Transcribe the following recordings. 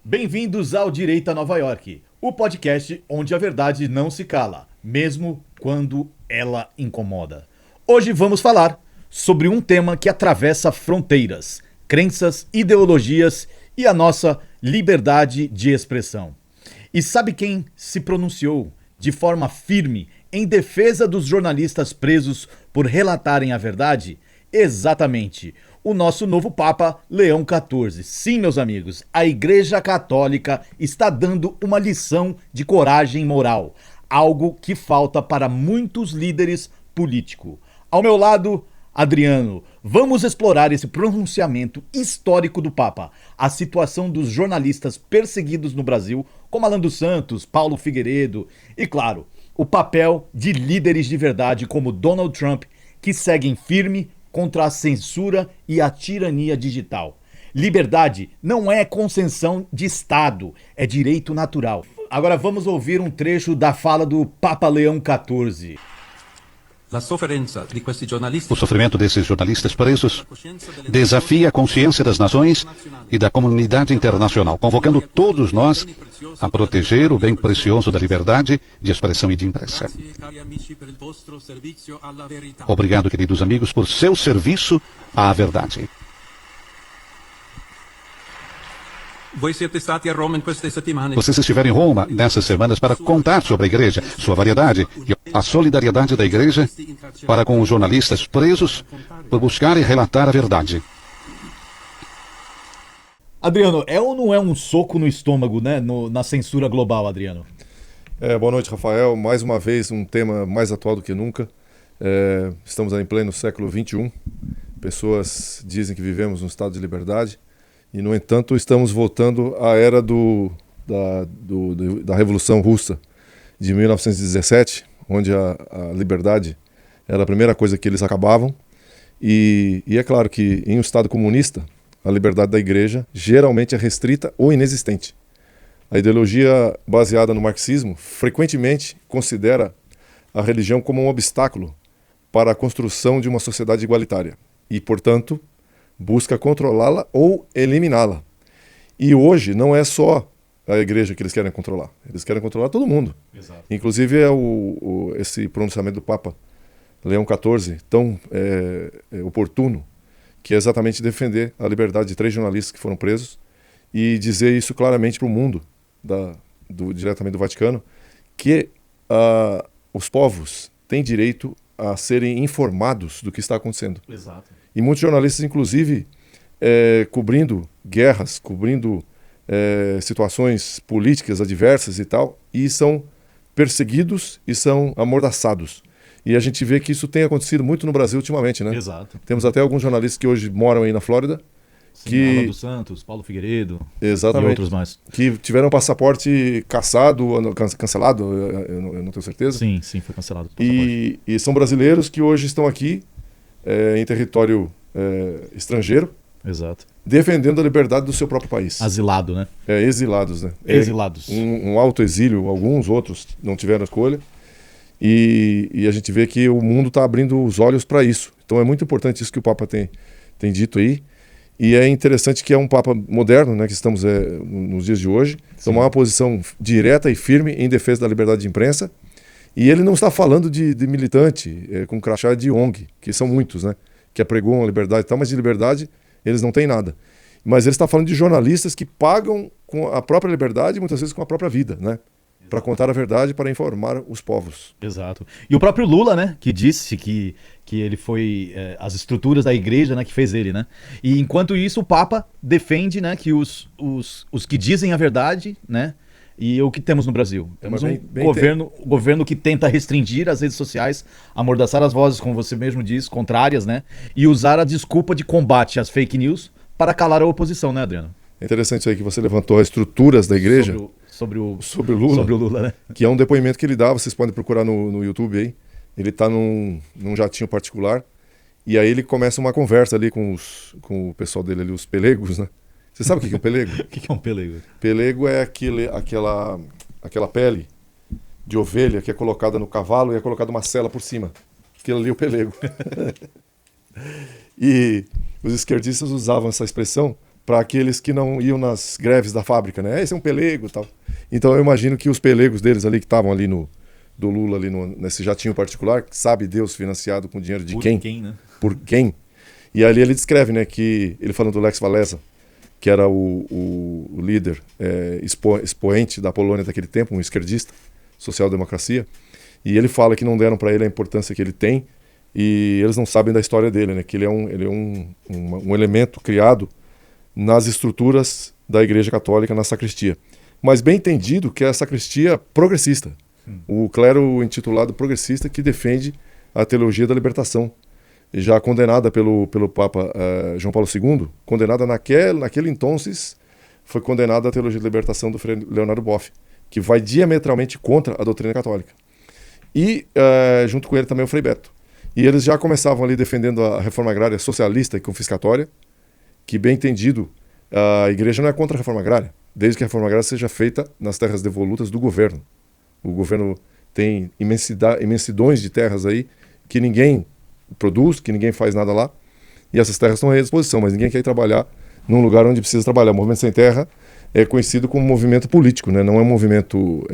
Bem-vindos ao Direito a Nova York, o podcast onde a verdade não se cala, mesmo quando ela incomoda. Hoje vamos falar sobre um tema que atravessa fronteiras, crenças, ideologias e a nossa liberdade de expressão. E sabe quem se pronunciou de forma firme em defesa dos jornalistas presos por relatarem a verdade? Exatamente, o nosso novo Papa Leão XIV. Sim, meus amigos, a Igreja Católica está dando uma lição de coragem moral, algo que falta para muitos líderes políticos. Ao meu lado, Adriano, vamos explorar esse pronunciamento histórico do Papa, a situação dos jornalistas perseguidos no Brasil, como Alan dos Santos, Paulo Figueiredo e, claro, o papel de líderes de verdade como Donald Trump, que seguem firme contra a censura e a tirania digital. Liberdade não é concessão de Estado, é direito natural. Agora vamos ouvir um trecho da fala do Papa Leão XIV. O sofrimento desses jornalistas presos desafia a consciência das nações e da comunidade internacional, convocando todos nós a proteger o bem precioso da liberdade de expressão e de imprensa. Obrigado, queridos amigos, por seu serviço à verdade. Vocês estiveram em Roma nessas semanas para contar sobre a Igreja, sua variedade e a solidariedade da Igreja para com os jornalistas presos por buscar e relatar a verdade. Adriano, é ou não é um soco no estômago, né, na censura global, Adriano? Boa noite, Rafael. Mais uma vez, um tema mais atual do que nunca. Estamos em pleno século XXI. Pessoas dizem que vivemos num estado de liberdade. E, no entanto, estamos voltando à era da Revolução Russa de 1917, onde a liberdade era a primeira coisa que eles acabavam. E é claro que, em um Estado comunista, a liberdade da Igreja geralmente é restrita ou inexistente. A ideologia baseada no marxismo frequentemente considera a religião como um obstáculo para a construção de uma sociedade igualitária e, portanto, busca controlá-la ou eliminá-la. E hoje não é só a Igreja que eles querem controlar todo mundo. Exato. Inclusive esse pronunciamento do Papa Leão XIV, tão oportuno, que é exatamente defender a liberdade de 3 jornalistas que foram presos e dizer isso claramente para o mundo, diretamente do Vaticano, que os povos têm direito a serem informados do que está acontecendo. Exato. E muitos jornalistas, inclusive, cobrindo guerras, cobrindo situações políticas adversas e tal, e são perseguidos e são amordaçados. E a gente vê que isso tem acontecido muito no Brasil ultimamente, né? Exato. Temos até alguns jornalistas que hoje moram aí na Flórida. Sim, Alan dos Santos, Paulo Figueiredo. Exatamente. E outros mais. Que tiveram passaporte cassado, cancelado, eu não tenho certeza. Sim, foi cancelado. E são brasileiros que hoje estão aqui em território estrangeiro, exato, defendendo a liberdade do seu próprio país. Asilado, né? Exilados, né? Exilados. Um autoexílio, alguns outros não tiveram escolha. E a gente vê que o mundo está abrindo os olhos para isso. Então é muito importante isso que o Papa tem dito aí. E é interessante que é um Papa moderno, né, que estamos nos dias de hoje, tomar uma posição direta e firme em defesa da liberdade de imprensa. E ele não está falando de militante com crachá de ONG, que são muitos, né, que apregoam a liberdade e tal, mas de liberdade eles não têm nada. Mas ele está falando de jornalistas que pagam com a própria liberdade e muitas vezes com a própria vida, né? Para contar a verdade, para informar os povos. Exato. E o próprio Lula, né, que disse que ele foi as estruturas da igreja, né, que fez ele, né? E enquanto isso o Papa defende, né, que os que dizem a verdade, né, e o que temos no Brasil? Temos um governo que tenta restringir as redes sociais, amordaçar as vozes, como você mesmo diz, contrárias, né, e usar a desculpa de combate às fake news para calar a oposição, né, Adriano? É interessante isso aí que você levantou, as estruturas da igreja. Sobre o Lula. Sobre o Lula, né? Que é um depoimento que ele dá, vocês podem procurar no YouTube aí. Ele está num jatinho particular e aí ele começa uma conversa ali com o pessoal dele ali, os pelegos, né? Você sabe o que é um pelego? O que é um pelego? Pelego é aquela pele de ovelha que é colocada no cavalo e é colocada uma sela por cima. Aquilo ali é o pelego. E os esquerdistas usavam essa expressão para aqueles que não iam nas greves da fábrica, né? Esse é um pelego e tal. Então eu imagino que os pelegos deles ali que estavam ali do Lula ali nesse jatinho particular, que sabe Deus financiado com dinheiro de quem? Por quem, né? Por quem? E ali ele descreve, né, que ele falando do Lech Walesa, que era o líder expoente da Polônia daquele tempo, um esquerdista, social-democracia, e ele fala que não deram para ele a importância que ele tem e eles não sabem da história dele, né, que ele é um elemento criado nas estruturas da Igreja Católica, na sacristia. Mas bem entendido que é a sacristia progressista, o clero intitulado progressista que defende a teologia da libertação, já condenada pelo Papa João Paulo II, condenada naquele entonces, foi condenada a teologia da libertação do Frei Leonardo Boff, que vai diametralmente contra a doutrina católica. E junto com ele também o Frei Beto. E eles já começavam ali defendendo a reforma agrária socialista e confiscatória, que bem entendido, a igreja não é contra a reforma agrária, desde que a reforma agrária seja feita nas terras devolutas do governo. O governo tem imensidões de terras aí que ninguém produz, que ninguém faz nada lá, e essas terras estão à disposição, mas ninguém quer ir trabalhar num lugar onde precisa trabalhar. O Movimento Sem Terra é conhecido como movimento político, né? Não é um movimento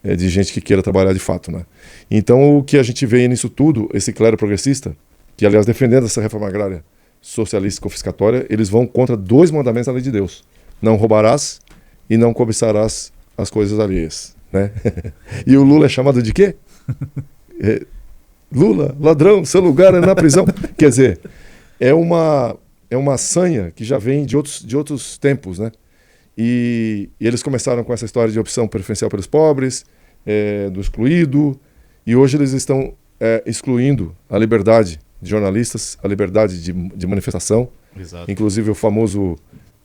de gente que queira trabalhar de fato, né? Então o que a gente vê nisso tudo, esse clero progressista, que aliás defendendo essa reforma agrária socialista e confiscatória, eles vão contra 2 mandamentos da lei de Deus: não roubarás e não cobiçarás as coisas alheias, né? E o Lula é chamado de quê? Lula, ladrão, seu lugar é na prisão. Quer dizer, é uma sanha que já vem de outros tempos, né? E eles começaram com essa história de opção preferencial pelos pobres, do excluído, e hoje eles estão excluindo a liberdade de jornalistas, a liberdade de manifestação. Exato. Inclusive o famoso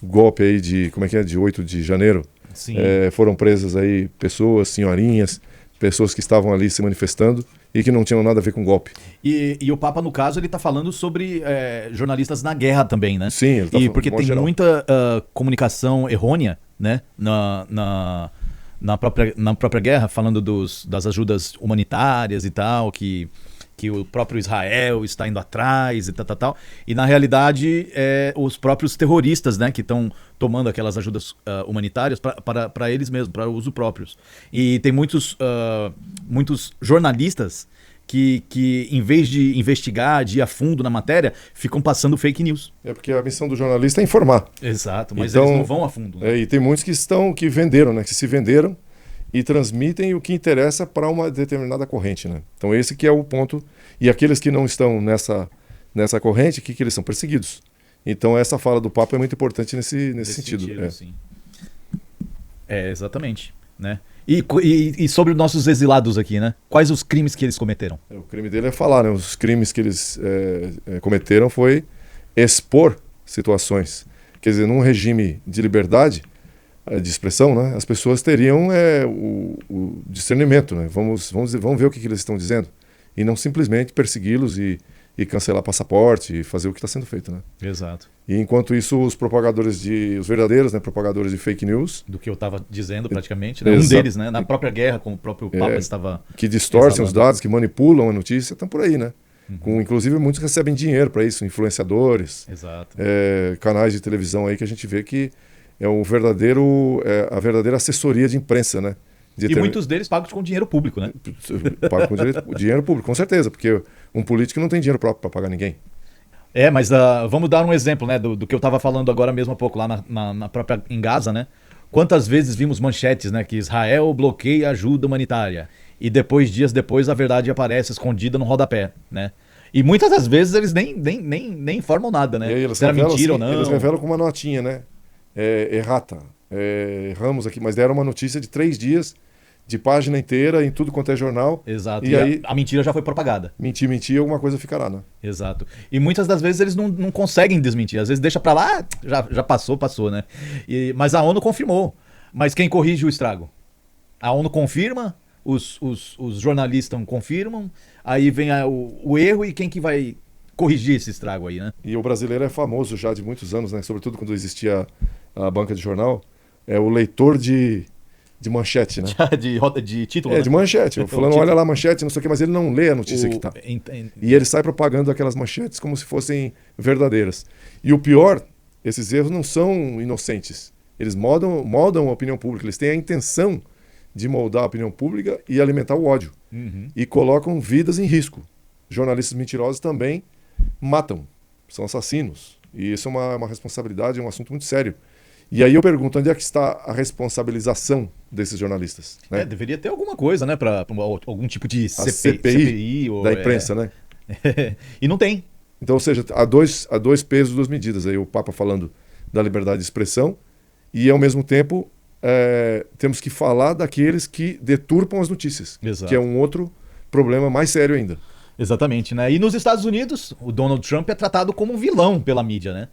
golpe aí de 8 de janeiro. Sim. Foram presas aí pessoas, senhorinhas, pessoas que estavam ali se manifestando e que não tinham nada a ver com golpe. E o Papa, no caso, ele está falando sobre jornalistas na guerra também, né? Sim, ele tá falando, porque de modo tem geral. muita comunicação errônea, né? Na própria guerra, falando das ajudas humanitárias e tal, que o próprio Israel está indo atrás e tal. E na realidade, os próprios terroristas, né, que estão tomando aquelas ajudas humanitárias para eles mesmos, para uso próprios. E tem muitos jornalistas que em vez de investigar, de ir a fundo na matéria, ficam passando fake news. É porque a missão do jornalista é informar. Exato, mas Então, eles não vão a fundo. Né? E tem muitos que venderam, né, que se venderam e transmitem o que interessa para uma determinada corrente, né? Então esse que é o ponto. E aqueles que não estão nessa corrente, que eles são perseguidos. Então essa fala do Papa é muito importante nesse sentido. Sim. Exatamente, né? E sobre os nossos exilados aqui, né? Quais os crimes que eles cometeram? O crime dele é falar, né? Os crimes que eles cometeram foi expor situações. Quer dizer, num regime de liberdade de expressão, né? As pessoas teriam o discernimento, né? Vamos ver o que eles estão dizendo. E não simplesmente persegui-los e cancelar passaporte e fazer o que está sendo feito, né? Exato. E enquanto isso, os verdadeiros, né, propagadores de fake news, do que eu estava dizendo praticamente, né? Um deles, né? Na própria guerra, como o próprio Papa estava que distorcem exalando os dados, que manipulam a notícia, estão por aí, né? Inclusive muitos recebem dinheiro para isso, influenciadores, Exato. Canais de televisão aí que a gente vê que é a verdadeira assessoria de imprensa, né? E muitos deles pagam com dinheiro público, né? Pagam com dinheiro público, com certeza, porque um político não tem dinheiro próprio para pagar ninguém. Mas vamos dar um exemplo, né, do que eu estava falando agora mesmo há pouco, lá na própria em Gaza, né? Quantas vezes vimos manchetes, né, que Israel bloqueia ajuda humanitária e dias depois, a verdade aparece escondida no rodapé, né? E muitas das vezes eles nem informam nada, né? Se era mentira ou não. Eles revelam com uma notinha, né? Errata. Erramos aqui, mas deram uma notícia de 3 dias, de página inteira, em tudo quanto é jornal. Exato. E aí a mentira já foi propagada. Mentir, alguma coisa ficará, né? Exato. E muitas das vezes eles não conseguem desmentir. Às vezes deixa pra lá, já passou, né? Mas a ONU confirmou. Mas quem corrige o estrago? A ONU confirma, os jornalistas confirmam, aí vem o erro e quem que vai corrigir esse estrago aí, né? E o brasileiro é famoso já de muitos anos, né? Sobretudo quando existia a banca de jornal, é o leitor de manchete, né? de título, né? De manchete. O fulano olha lá a manchete, não sei o que, mas ele não lê a notícia que tá. E ele sai propagando aquelas manchetes como se fossem verdadeiras. E o pior esses erros não são inocentes. Eles moldam a opinião pública, eles têm a intenção de moldar a opinião pública e alimentar o ódio. E colocam vidas em risco. Jornalistas mentirosos também matam, são assassinos. E isso é uma responsabilidade, é um assunto muito sério. E aí eu pergunto, onde é que está a responsabilização desses jornalistas? Né? Deveria ter alguma coisa, né, para algum tipo de CPI ou, da imprensa, né? E não tem. Então, ou seja, há dois pesos, duas medidas. Aí o Papa falando da liberdade de expressão e, ao mesmo tempo, temos que falar daqueles que deturpam as notícias, Exato. que é um outro problema mais sério ainda. Exatamente, né? E nos Estados Unidos, o Donald Trump é tratado como um vilão pela mídia, né?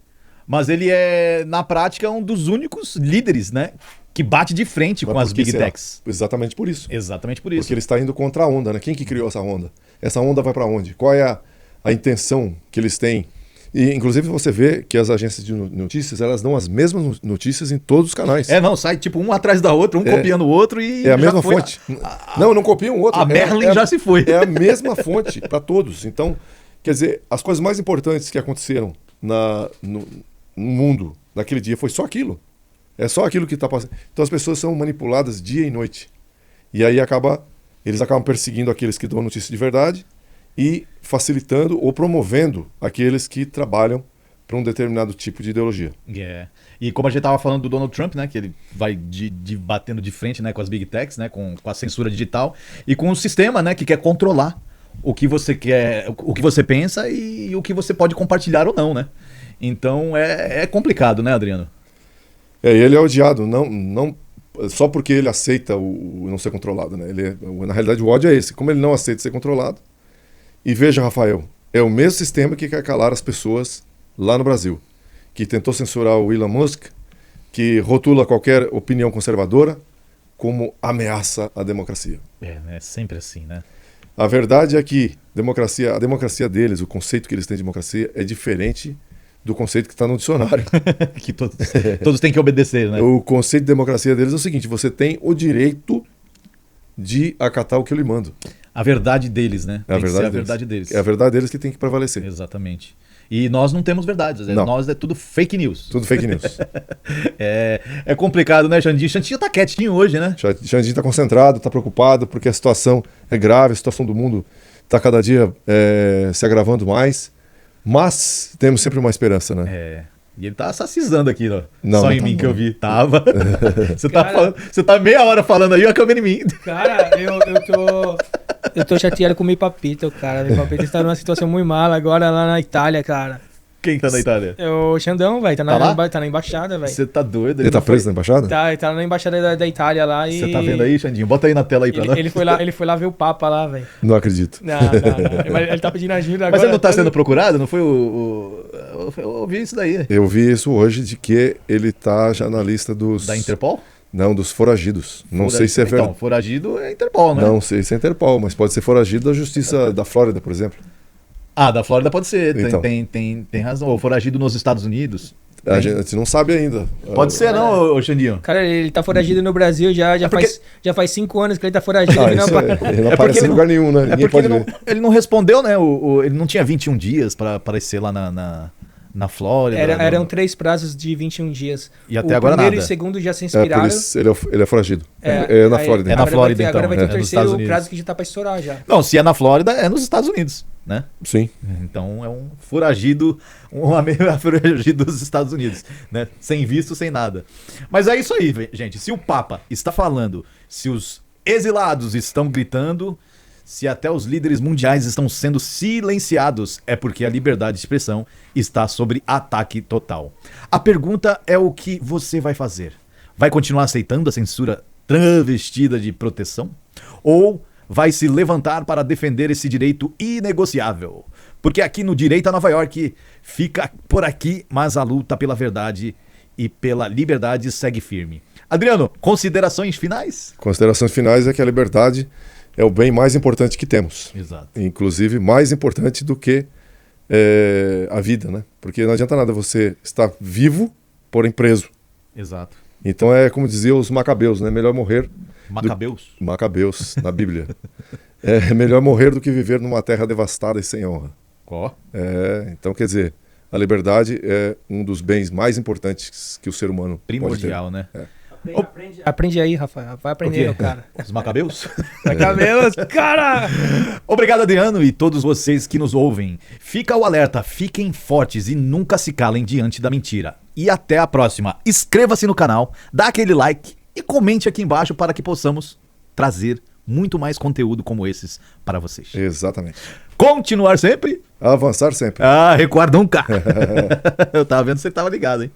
Mas ele é, na prática, um dos únicos líderes, né? Que bate de frente com as Big Techs. Exatamente por isso. Exatamente por isso. Porque ele está indo contra a onda, né? Quem que criou essa onda? Essa onda vai para onde? Qual é a intenção que eles têm? E, inclusive, você vê que as agências de notícias, elas dão as mesmas notícias em todos os canais. Não, sai tipo um atrás da outra, um copiando o outro e é a mesma fonte. Não copiam o outro. A Merlin já se foi. É a mesma fonte para todos. Então, quer dizer, as coisas mais importantes que aconteceram no mundo naquele dia foi só aquilo. É só aquilo que está passando. Então as pessoas são manipuladas dia e noite. E aí eles acabam perseguindo aqueles que dão notícia de verdade e facilitando ou promovendo aqueles que trabalham para um determinado tipo de ideologia. E como a gente estava falando do Donald Trump, né, que ele vai batendo de frente, né, com as Big Techs, né, com a censura digital e com o sistema, né, que quer controlar o que você quer, o que você pensa e o que você pode compartilhar ou não, né? Então é complicado, né, Adriano? Ele é odiado, não só porque ele aceita o não ser controlado, né? Na realidade, o ódio é esse. Como ele não aceita ser controlado. E veja, Rafael, é o mesmo sistema que quer calar as pessoas lá no Brasil, que tentou censurar o Elon Musk, que rotula qualquer opinião conservadora como ameaça à democracia. É sempre assim, né? A verdade é que a democracia deles, o conceito que eles têm de democracia é diferente do conceito que está no dicionário. Que todos têm que obedecer, né? O conceito de democracia deles é o seguinte: você tem o direito de acatar o que eu lhe mando. A verdade deles, né? É a verdade deles. É a verdade deles que tem que prevalecer. Exatamente. E nós não temos verdades. Nós é tudo fake news. Tudo fake news. É complicado, né, Xandinho? Xandinho tá quietinho hoje, né? Xandinho tá concentrado, tá preocupado, porque a situação é grave, a situação do mundo tá cada dia se agravando mais. Mas temos sempre uma esperança, né? E ele tá assassinando aqui, ó. Não, só não em tá mim bom. que eu vi. Tava. Você tá meia hora falando aí, a câmera em mim. Cara, eu tô chateado com o meu papito, cara. Meu papito está numa situação muito mala agora lá na Itália, cara. Quem tá na Itália? É o Xandão, velho. Tá na embaixada, velho. Você tá doido? Ele tá preso na embaixada? Tá, ele tá na embaixada da Itália lá e... Você tá vendo aí, Xandinho? Bota aí na tela aí pra nós. Ele foi lá ver o Papa lá, velho. Não acredito. Não. Mas ele tá pedindo ajuda agora. Mas ele não tá sendo procurado? Não foi eu ouvi isso daí. Eu vi isso hoje, de que ele tá já na lista dos... Da Interpol? Não, dos foragidos. Não sei se é verdade. Então, foragido é Interpol, né? Não sei se é Interpol, mas pode ser foragido da Justiça da Flórida, por exemplo. Da Flórida pode ser. Então. Tem razão. Ou foragido nos Estados Unidos. A gente não sabe ainda. Pode ser, não, ô Xandinho? Cara, ele tá foragido no Brasil já faz 5 anos que ele tá foragido. Ele não aparece em lugar nenhum, né? Ninguém pode ver. Ele não respondeu, né? Ele não tinha 21 dias pra aparecer lá na Flórida. Eram 3 prazos de 21 dias. E até agora nada. O primeiro e o segundo já se inspiraram. Por isso ele é foragido. É na Flórida. É na Flórida, então. Agora vai ter o nos Estados terceiro Unidos. prazo que já tá pra estourar já. Não, se é na Flórida, é nos Estados Unidos, né? Sim. Então é um foragido dos Estados Unidos, né? Sem visto, sem nada. Mas é isso aí, gente. Se o Papa está falando, se os exilados estão gritando, se até os líderes mundiais estão sendo silenciados, é porque a liberdade de expressão está sob ataque total. A pergunta é o que você vai fazer? Vai continuar aceitando a censura travestida de proteção? Ou vai se levantar para defender esse direito inegociável? Porque aqui no Direito a Nova York fica por aqui, mas a luta pela verdade e pela liberdade segue firme. Adriano, considerações finais? Considerações finais é que a liberdade é o bem mais importante que temos. Exato. Inclusive mais importante do que a vida, né? Porque não adianta nada você estar vivo, porém preso. Exato. Então é como diziam os macabeus, né? Melhor morrer... Macabeus, na Bíblia. É melhor morrer do que viver numa terra devastada e sem honra. Ó. Então quer dizer, a liberdade é um dos bens mais importantes que o ser humano Primordial, pode né? ter. Aprende aí, Rafael. Vai aprendendo, O quê? cara. Os Macabeus? Vai cabelos, cara! Obrigado, Adriano, e todos vocês que nos ouvem. Fica o alerta, fiquem fortes e nunca se calem diante da mentira. E até a próxima. Inscreva-se no canal, dá aquele like e comente aqui embaixo para que possamos trazer muito mais conteúdo como esses para vocês. Exatamente. Continuar sempre? Avançar sempre. Ah, recuar nunca. Eu tava vendo que você tava ligado, hein?